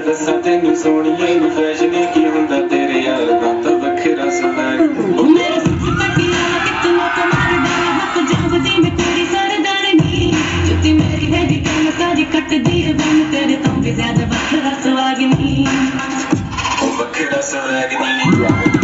दसा तेनू सोनिए नी फैशन की हुंदा तेरे यार दा तो वखरा स्वैग मेरे सच पटिया कितना कमार डाला हक जागदी मैं तेरी सरदार नी जुती मेरी है दी कम सारी कट दी है बन तेरे तो भी ज्यादा वखरा स्वैग नी वखरा स्वैग नी